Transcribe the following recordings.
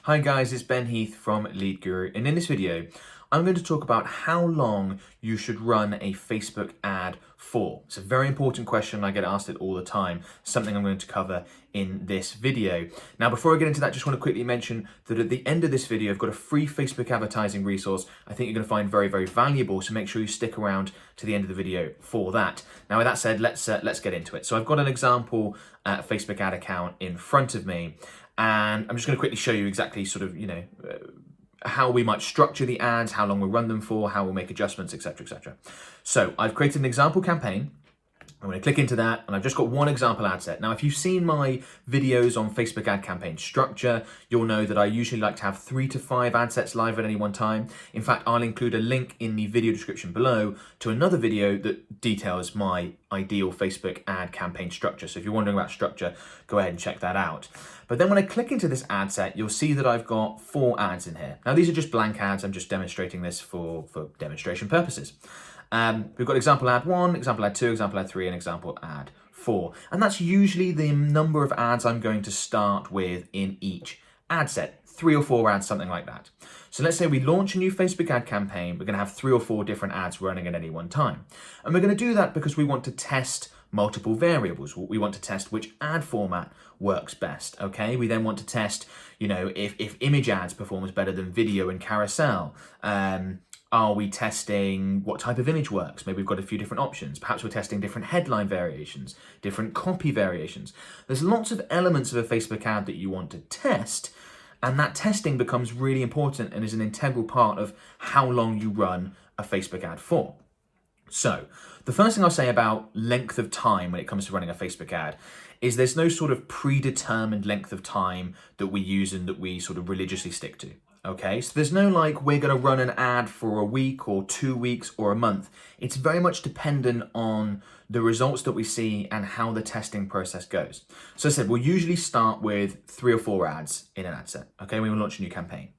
Hi guys, it's Ben Heath from Lead Guru, and in this video I'm going to talk about how long you should run a Facebook ad for. It's a very important question. I get asked it all the time, something I'm going to cover in this video. Now before I get into that, just want to quickly mention that at the end of this video I've got a free Facebook advertising resource I think you're going to find very, very valuable, so make sure you stick around to the end of the video for that. Now with that said, let's get into it. So I've got an example Facebook ad account in front of me, and I'm just going to quickly show you exactly sort of, how we might structure the ads, how long we'll run them for, how we'll make adjustments, etc., etc. So I've created an example campaign. I'm going to click into that, and I've just got one example ad set. Now, if you've seen my videos on Facebook ad campaign structure, you'll know that I usually like to have 3 to 5 ad sets live at any one time. In fact, I'll include a link in the video description below to another video that details my ideal Facebook ad campaign structure. So if you're wondering about structure, go ahead and check that out. But then when I click into this ad set, you'll see that I've got 4 ads in here. Now, these are just blank ads. I'm just demonstrating this for demonstration purposes. We've got example ad 1, example ad 2, example ad 3, and example ad 4. And that's usually the number of ads I'm going to start with in each ad set. 3 or 4 ads, something like that. So let's say we launch a new Facebook ad campaign. We're going to have 3 or 4 different ads running at any one time. And we're going to do that because we want to test multiple variables. We want to test which ad format works best, okay? We then want to test, if image ads performs better than video and carousel. Are we testing what type of image works? Maybe we've got a few different options. Perhaps we're testing different headline variations, different copy variations. There's lots of elements of a Facebook ad that you want to test, and that testing becomes really important and is an integral part of how long you run a Facebook ad for. So the first thing I'll say about length of time when it comes to running a Facebook ad is there's no sort of predetermined length of time that we use and that we sort of religiously stick to. Okay, so there's no we're going to run an ad for a week or 2 weeks or a month. It's very much dependent on the results that we see and how the testing process goes. So as I said, we'll usually start with 3 or 4 ads in an ad set. Okay, we will launch a new campaign.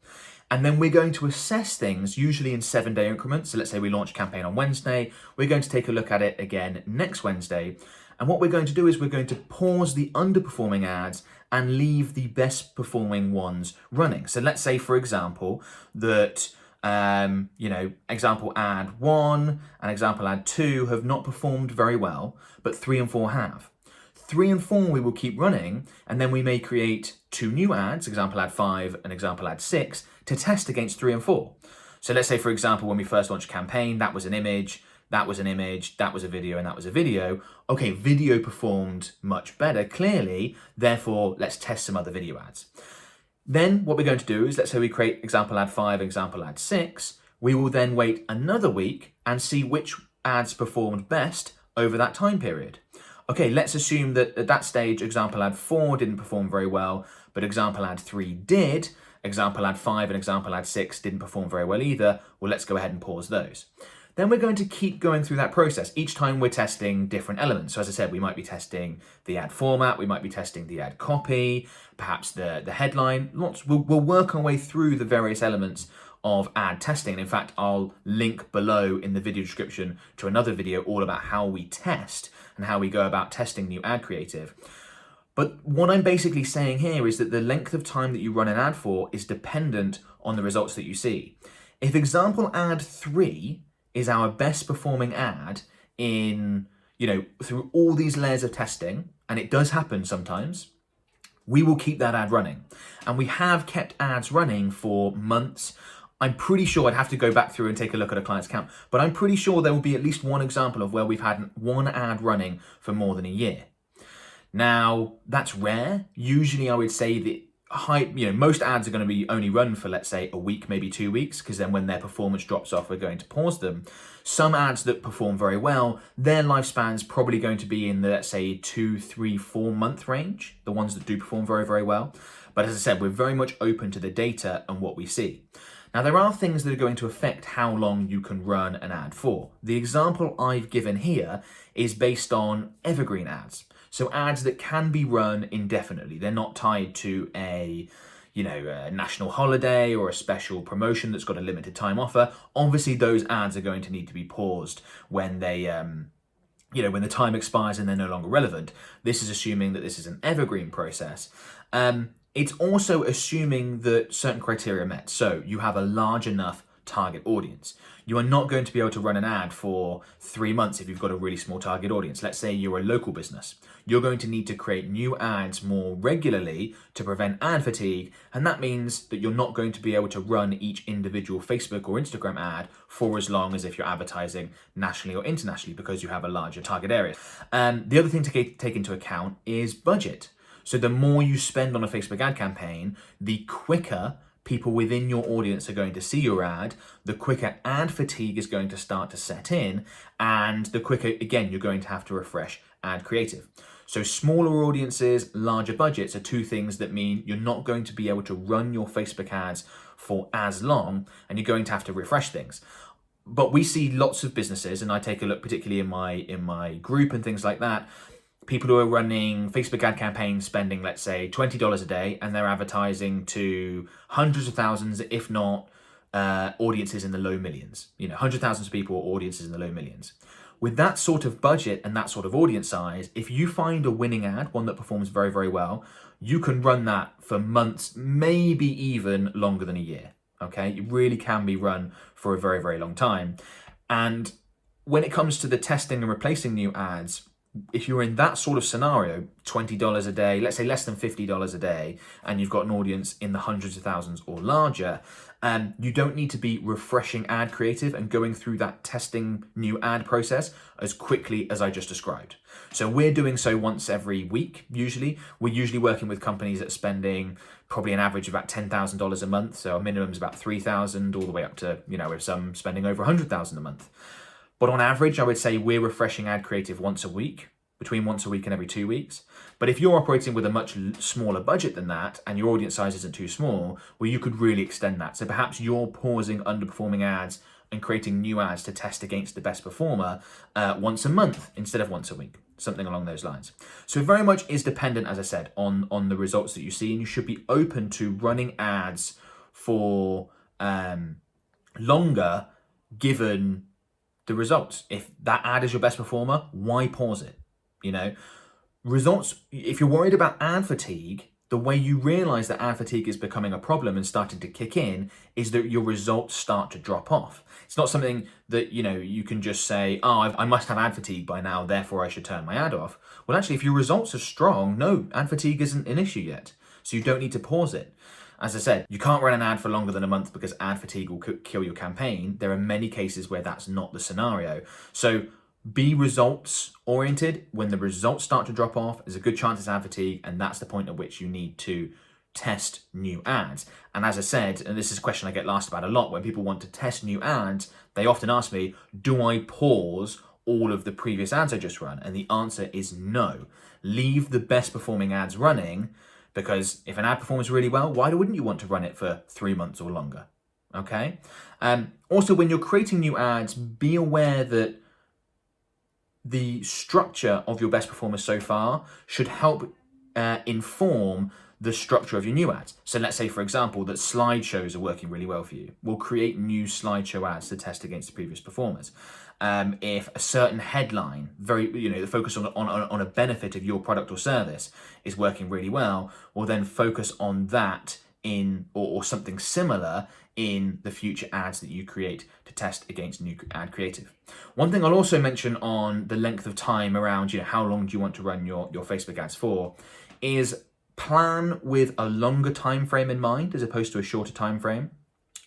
And then we're going to assess things usually in 7-day increments. So let's say we launch a campaign on Wednesday. We're going to take a look at it again next Wednesday. And what we're going to do is we're going to pause the underperforming ads and leave the best performing ones running. So let's say, for example, that, example ad 1 and example ad 2 have not performed very well, but 3 and 4 have. 3 and 4 we will keep running, and then we may create 2 new ads, example ad 5 and example ad 6, to test against 3 and 4. So let's say, for example, when we first launched a campaign, that was an image, that was an image, that was a video, and that was a video. Okay, video performed much better, clearly, therefore let's test some other video ads. Then what we're going to do is, let's say we create example ad 5, example ad 6, we will then wait another week and see which ads performed best over that time period. Okay, let's assume that at that stage, example ad 4 didn't perform very well, but example ad 3 did. Example ad 5 and example ad 6 didn't perform very well either. Well, let's go ahead and pause those. Then we're going to keep going through that process. Each time we're testing different elements. So as I said, we might be testing the ad format, we might be testing the ad copy, perhaps the headline. We'll work our way through the various elements of ad testing. And in fact, I'll link below in the video description to another video all about how we test and how we go about testing new ad creative. But what I'm basically saying here is that the length of time that you run an ad for is dependent on the results that you see. If example ad 3 is our best performing ad in, through all these layers of testing, and it does happen sometimes, we will keep that ad running. And we have kept ads running for months. I'm pretty sure, I'd have to go back through and take a look at a client's account, but I'm pretty sure there will be at least one example of where we've had one ad running for more than a year. Now, that's rare. Usually I would say that most ads are going to be only run for, let's say, a week, maybe 2 weeks, because then when their performance drops off, we're going to pause them. Some ads that perform very well, their lifespan's probably going to be in the, let's say, 2, 3, 4 month range, the ones that do perform very, very well. But as I said, we're very much open to the data and what we see. Now, there are things that are going to affect how long you can run an ad for. The example I've given here is based on evergreen ads. So ads that can be run indefinitely. They're not tied to a national holiday or a special promotion that's got a limited time offer. Obviously, those ads are going to need to be paused when they, when the time expires and they're no longer relevant. This is assuming that this is an evergreen process. It's also assuming that certain criteria are met. So you have a large enough target audience. You are not going to be able to run an ad for 3 months if you've got a really small target audience. Let's say you're a local business. You're going to need to create new ads more regularly to prevent ad fatigue, and that means that you're not going to be able to run each individual Facebook or Instagram ad for as long as if you're advertising nationally or internationally because you have a larger target area. The other thing to take into account is budget. So the more you spend on a Facebook ad campaign, the quicker people within your audience are going to see your ad, the quicker ad fatigue is going to start to set in, and the quicker, again, you're going to have to refresh ad creative. So smaller audiences, larger budgets are two things that mean you're not going to be able to run your Facebook ads for as long, and you're going to have to refresh things. But we see lots of businesses, and I take a look particularly in my group and things like that, people who are running Facebook ad campaigns spending, let's say, $20 a day, and they're advertising to hundreds of thousands, if not audiences in the low millions. Hundreds of thousands of people or audiences in the low millions. With that sort of budget and that sort of audience size, if you find a winning ad, one that performs very, very well, you can run that for months, maybe even longer than a year. Okay, it really can be run for a very, very long time. And when it comes to the testing and replacing new ads, if you're in that sort of scenario, $20 a day, let's say less than $50 a day, and you've got an audience in the hundreds of thousands or larger, you don't need to be refreshing ad creative and going through that testing new ad process as quickly as I just described. So we're doing so once every week, usually. We're usually working with companies that are spending probably an average of about $10,000 a month. So our minimum is about $3,000 all the way up to, with some spending over $100,000 a month. But on average, I would say we're refreshing ad creative once a week, between once a week and every 2 weeks. But if you're operating with a much smaller budget than that and your audience size isn't too small, well, you could really extend that. So perhaps you're pausing underperforming ads and creating new ads to test against the best performer once a month instead of once a week, something along those lines. So it very much is dependent, as I said, on the results that you see, and you should be open to running ads for longer given the results. If that ad is your best performer, why pause it? Results, if you're worried about ad fatigue, the way you realize that ad fatigue is becoming a problem and starting to kick in is that your results start to drop off. It's not something that, you can just say, I must have ad fatigue by now, therefore I should turn my ad off. Well, actually, if your results are strong, no, ad fatigue isn't an issue yet. So you don't need to pause it. As I said, you can't run an ad for longer than a month because ad fatigue will kill your campaign. There are many cases where that's not the scenario. So be results oriented. When the results start to drop off, there's a good chance it's ad fatigue, and that's the point at which you need to test new ads. And as I said, and this is a question I get asked about a lot, when people want to test new ads, they often ask me, do I pause all of the previous ads I just run? And the answer is no. Leave the best performing ads running, because if an ad performs really well, why wouldn't you want to run it for 3 months or longer? Okay. Also, when you're creating new ads, be aware that the structure of your best performers so far should help inform the structure of your new ads. So let's say, for example, that slideshows are working really well for you. We'll create new slideshow ads to test against the previous performers. If a certain headline, the focus on a benefit of your product or service is working really well, we'll then focus on that or something similar in the future ads that you create to test against new ad creative. One thing I'll also mention on the length of time around, how long do you want to run your Facebook ads for, is plan with a longer time frame in mind as opposed to a shorter time frame.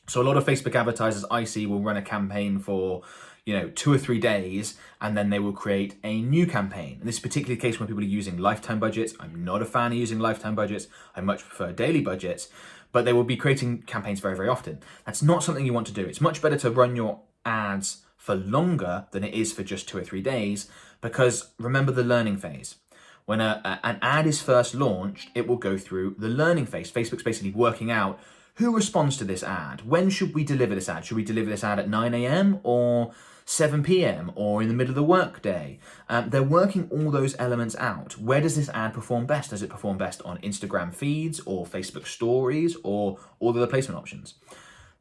So a lot of Facebook advertisers I see will run a campaign for 2 or 3 days, and then they will create a new campaign. And this is particularly the case when people are using lifetime budgets. I'm not a fan of using lifetime budgets. I much prefer daily budgets, but they will be creating campaigns very, very often. That's not something you want to do. It's much better to run your ads for longer than it is for just 2 or 3 days, because remember the learning phase. When an ad is first launched, it will go through the learning phase. Facebook's basically working out who responds to this ad. When should we deliver this ad? Should we deliver this ad at 9 a.m. or 7 p.m. or in the middle of the workday? They're working all those elements out. Where does this ad perform best? Does it perform best on Instagram feeds or Facebook stories or all the other placement options?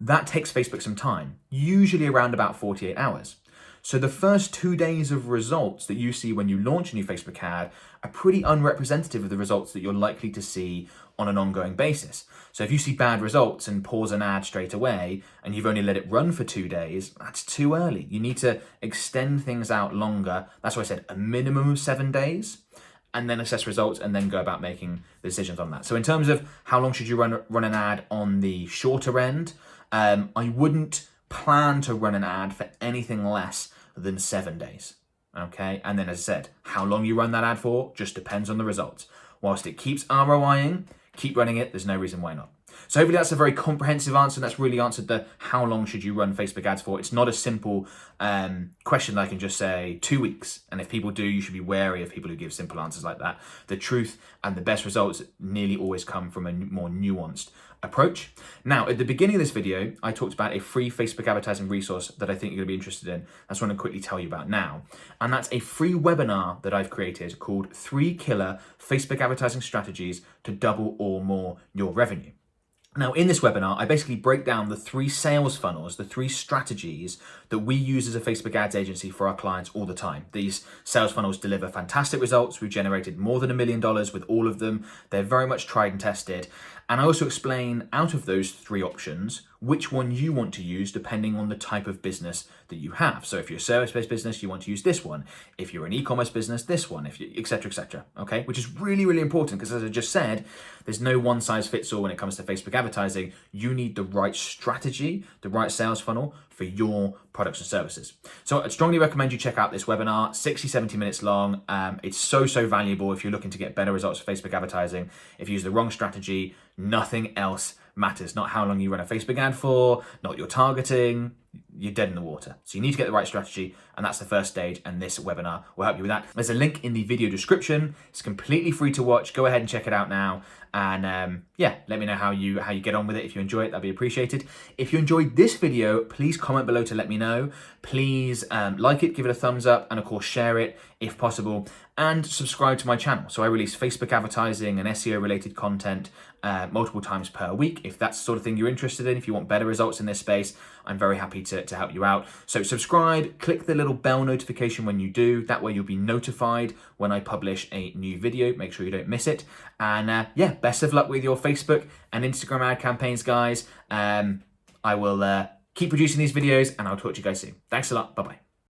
That takes Facebook some time, usually around about 48 hours. So the first 2 days of results that you see when you launch a new Facebook ad are pretty unrepresentative of the results that you're likely to see on an ongoing basis. So if you see bad results and pause an ad straight away and you've only let it run for 2 days, that's too early. You need to extend things out longer. That's why I said a minimum of 7 days, and then assess results and then go about making decisions on that. So in terms of how long should you run an ad on the shorter end, I wouldn't plan to run an ad for anything less than 7 days. Okay, and then as I said, how long you run that ad for just depends on the results. Whilst it keeps ROIing, keep running it. There's no reason why not. So hopefully that's a very comprehensive answer. That's really answered the how long should you run Facebook ads for. It's not a simple question that I can just say 2 weeks. And if people do, you should be wary of people who give simple answers like that. The truth and the best results nearly always come from a more nuanced approach. Now, at the beginning of this video, I talked about a free Facebook advertising resource that I think you're going to be interested in. That's what I'm going to quickly tell you about now. And that's a free webinar that I've created called 3 Killer Facebook Advertising Strategies to Double or More Your Revenue. Now, in this webinar, I basically break down the 3 sales funnels, the 3 strategies that we use as a Facebook ads agency for our clients all the time. These sales funnels deliver fantastic results. We've generated more than $1 million with all of them. They're very much tried and tested. And I also explain out of those 3 options, which one you want to use depending on the type of business that you have. So if you're a service-based business, you want to use this one. If you're an e-commerce business, this one, if you, et cetera, okay? Which is really, really important because as I just said, there's no one size fits all when it comes to Facebook advertising. You need the right strategy, the right sales funnel for your products and services. So I'd strongly recommend you check out this webinar, 60, 70 minutes long. It's so valuable if you're looking to get better results for Facebook advertising. If you use the wrong strategy, nothing else matters. Not how long you run a Facebook ad for, not your targeting, you're dead in the water. So you need to get the right strategy, and that's the first stage, and this webinar will help you with that. There's a link in the video description. It's completely free to watch. Go ahead and check it out now. And yeah, let me know how you get on with it. If you enjoy it, that'd be appreciated. If you enjoyed this video, please comment below to let me know. Please like it, give it a thumbs up, and of course share it if possible, and subscribe to my channel. So I release Facebook advertising and SEO related content multiple times per week. If that's the sort of thing you're interested in, if you want better results in this space, I'm very happy to help you out. So subscribe, click the little bell notification when you do. That way you'll be notified when I publish a new video. Make sure you don't miss it. And yeah, best of luck with your Facebook and Instagram ad campaigns, guys. I will keep producing these videos, and I'll talk to you guys soon. Thanks a lot. Bye-bye.